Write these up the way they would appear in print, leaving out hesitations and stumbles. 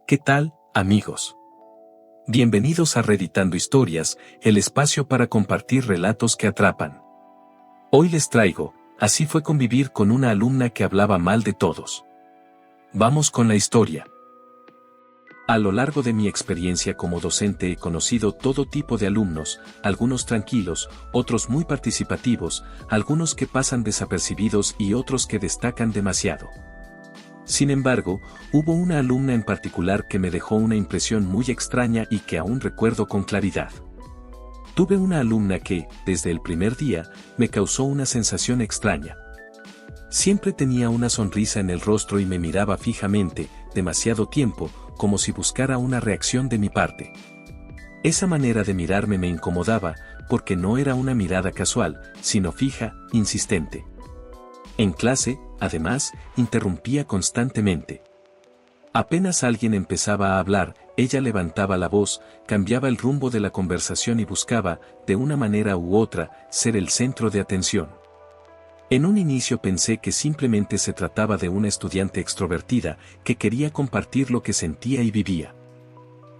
¿Qué tal, amigos? Bienvenidos a Reeditando Historias, el espacio para compartir relatos que atrapan. Hoy les traigo, Así fue convivir con una alumna que hablaba mal de todos. Vamos con la historia. A lo largo de mi experiencia como docente he conocido todo tipo de alumnos, algunos tranquilos, otros muy participativos, algunos que pasan desapercibidos y otros que destacan demasiado. Sin embargo, hubo una alumna en particular que me dejó una impresión muy extraña y que aún recuerdo con claridad. Tuve una alumna que, desde el primer día, me causó una sensación extraña. Siempre tenía una sonrisa en el rostro y me miraba fijamente, demasiado tiempo, como si buscara una reacción de mi parte. Esa manera de mirarme me incomodaba, porque no era una mirada casual, sino fija, insistente. En clase, además, interrumpía constantemente. Apenas alguien empezaba a hablar, ella levantaba la voz, cambiaba el rumbo de la conversación y buscaba, de una manera u otra, ser el centro de atención. En un inicio pensé que simplemente se trataba de una estudiante extrovertida, que quería compartir lo que sentía y vivía.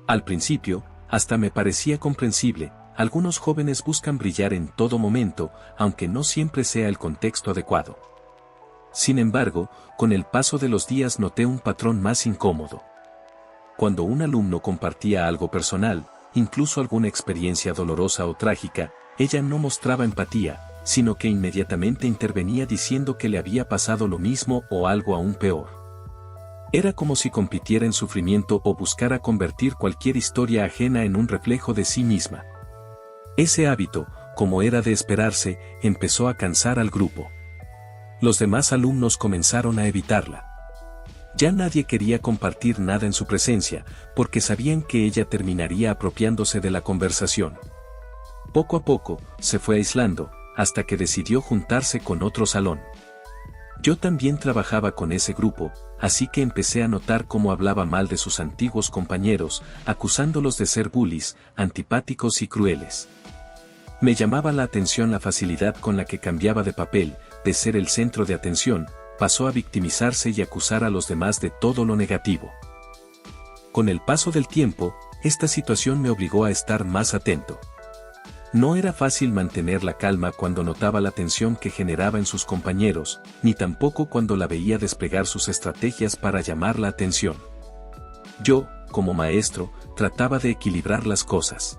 Al principio, hasta me parecía comprensible, algunos jóvenes buscan brillar en todo momento, aunque no siempre sea el contexto adecuado. Sin embargo, con el paso de los días noté un patrón más incómodo. Cuando un alumno compartía algo personal, incluso alguna experiencia dolorosa o trágica, ella no mostraba empatía, sino que inmediatamente intervenía diciendo que le había pasado lo mismo o algo aún peor. Era como si compitiera en sufrimiento o buscara convertir cualquier historia ajena en un reflejo de sí misma. Ese hábito, como era de esperarse, empezó a cansar al grupo. Los demás alumnos comenzaron a evitarla. Ya nadie quería compartir nada en su presencia, porque sabían que ella terminaría apropiándose de la conversación. Poco a poco, se fue aislando, hasta que decidió juntarse con otro salón. Yo también trabajaba con ese grupo, así que empecé a notar cómo hablaba mal de sus antiguos compañeros, acusándolos de ser bullies, antipáticos y crueles. Me llamaba la atención la facilidad con la que cambiaba de papel, de ser el centro de atención, pasó a victimizarse y acusar a los demás de todo lo negativo. Con el paso del tiempo, esta situación me obligó a estar más atento. No era fácil mantener la calma cuando notaba la tensión que generaba en sus compañeros, ni tampoco cuando la veía desplegar sus estrategias para llamar la atención. Yo, como maestro, trataba de equilibrar las cosas.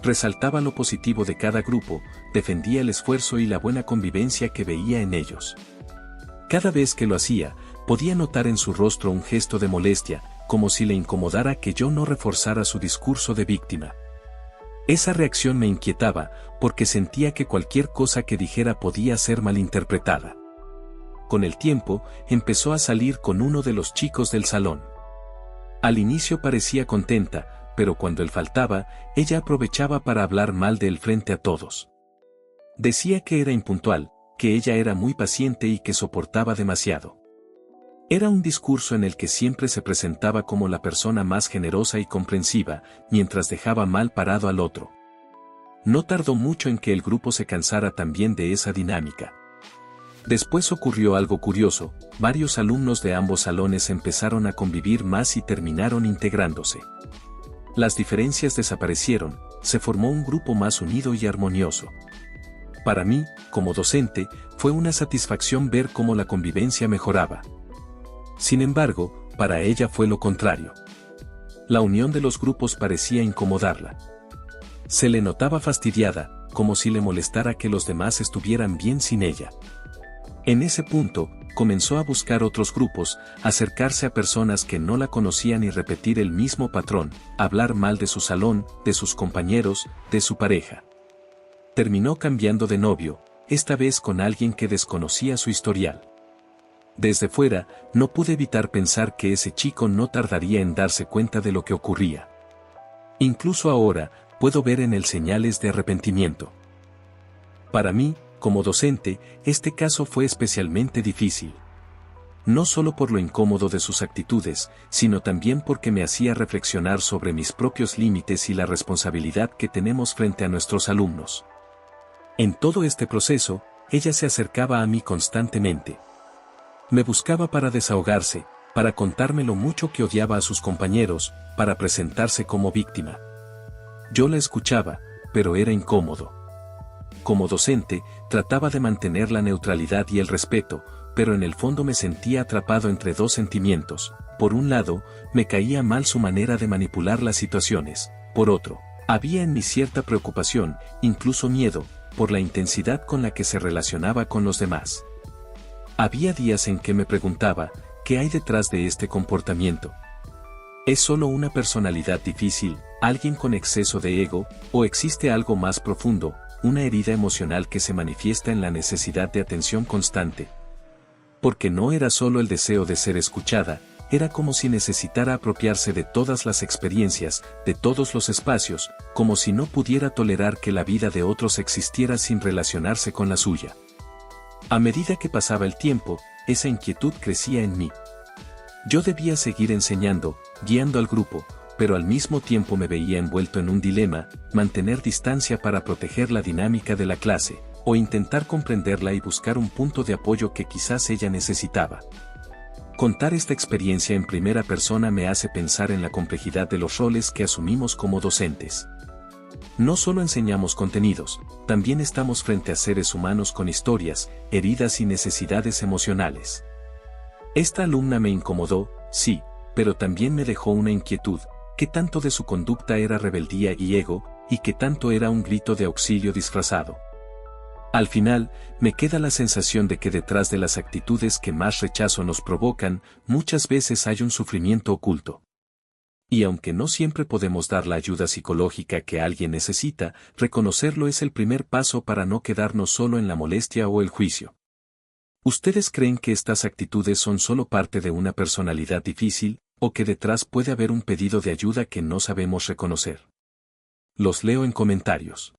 Resaltaba lo positivo de cada grupo, defendía el esfuerzo y la buena convivencia que veía en ellos. Cada vez que lo hacía, podía notar en su rostro un gesto de molestia, como si le incomodara que yo no reforzara su discurso de víctima. Esa reacción me inquietaba, porque sentía que cualquier cosa que dijera podía ser malinterpretada. Con el tiempo, empezó a salir con uno de los chicos del salón. Al inicio parecía contenta, pero cuando él faltaba, ella aprovechaba para hablar mal de él frente a todos. Decía que era impuntual, que ella era muy paciente y que soportaba demasiado. Era un discurso en el que siempre se presentaba como la persona más generosa y comprensiva, mientras dejaba mal parado al otro. No tardó mucho en que el grupo se cansara también de esa dinámica. Después ocurrió algo curioso, varios alumnos de ambos salones empezaron a convivir más y terminaron integrándose. Las diferencias desaparecieron, se formó un grupo más unido y armonioso. Para mí, como docente, fue una satisfacción ver cómo la convivencia mejoraba. Sin embargo, para ella fue lo contrario. La unión de los grupos parecía incomodarla. Se le notaba fastidiada, como si le molestara que los demás estuvieran bien sin ella. En ese punto, comenzó a buscar otros grupos, acercarse a personas que no la conocían y repetir el mismo patrón, hablar mal de su salón, de sus compañeros, de su pareja. Terminó cambiando de novio, esta vez con alguien que desconocía su historial. Desde fuera, no pude evitar pensar que ese chico no tardaría en darse cuenta de lo que ocurría. Incluso ahora, puedo ver en él señales de arrepentimiento. Para mí, como docente, este caso fue especialmente difícil. No solo por lo incómodo de sus actitudes, sino también porque me hacía reflexionar sobre mis propios límites y la responsabilidad que tenemos frente a nuestros alumnos. En todo este proceso, ella se acercaba a mí constantemente. Me buscaba para desahogarse, para contarme lo mucho que odiaba a sus compañeros, para presentarse como víctima. Yo la escuchaba, pero era incómodo. Como docente, trataba de mantener la neutralidad y el respeto, pero en el fondo me sentía atrapado entre dos sentimientos. Por un lado, me caía mal su manera de manipular las situaciones. Por otro, había en mí cierta preocupación, incluso miedo, por la intensidad con la que se relacionaba con los demás. Había días en que me preguntaba, ¿qué hay detrás de este comportamiento? ¿Es solo una personalidad difícil, alguien con exceso de ego, o existe algo más profundo, una herida emocional que se manifiesta en la necesidad de atención constante? Porque no era solo el deseo de ser escuchada, era como si necesitara apropiarse de todas las experiencias, de todos los espacios, como si no pudiera tolerar que la vida de otros existiera sin relacionarse con la suya. A medida que pasaba el tiempo, esa inquietud crecía en mí. Yo debía seguir enseñando, guiando al grupo, pero al mismo tiempo me veía envuelto en un dilema, mantener distancia para proteger la dinámica de la clase, o intentar comprenderla y buscar un punto de apoyo que quizás ella necesitaba. Contar esta experiencia en primera persona me hace pensar en la complejidad de los roles que asumimos como docentes. No solo enseñamos contenidos, también estamos frente a seres humanos con historias, heridas y necesidades emocionales. Esta alumna me incomodó, sí, pero también me dejó una inquietud, qué tanto de su conducta era rebeldía y ego, y qué tanto era un grito de auxilio disfrazado. Al final, me queda la sensación de que detrás de las actitudes que más rechazo nos provocan, muchas veces hay un sufrimiento oculto. Y aunque no siempre podemos dar la ayuda psicológica que alguien necesita, reconocerlo es el primer paso para no quedarnos solo en la molestia o el juicio. ¿Ustedes creen que estas actitudes son solo parte de una personalidad difícil, o que detrás puede haber un pedido de ayuda que no sabemos reconocer? Los leo en comentarios.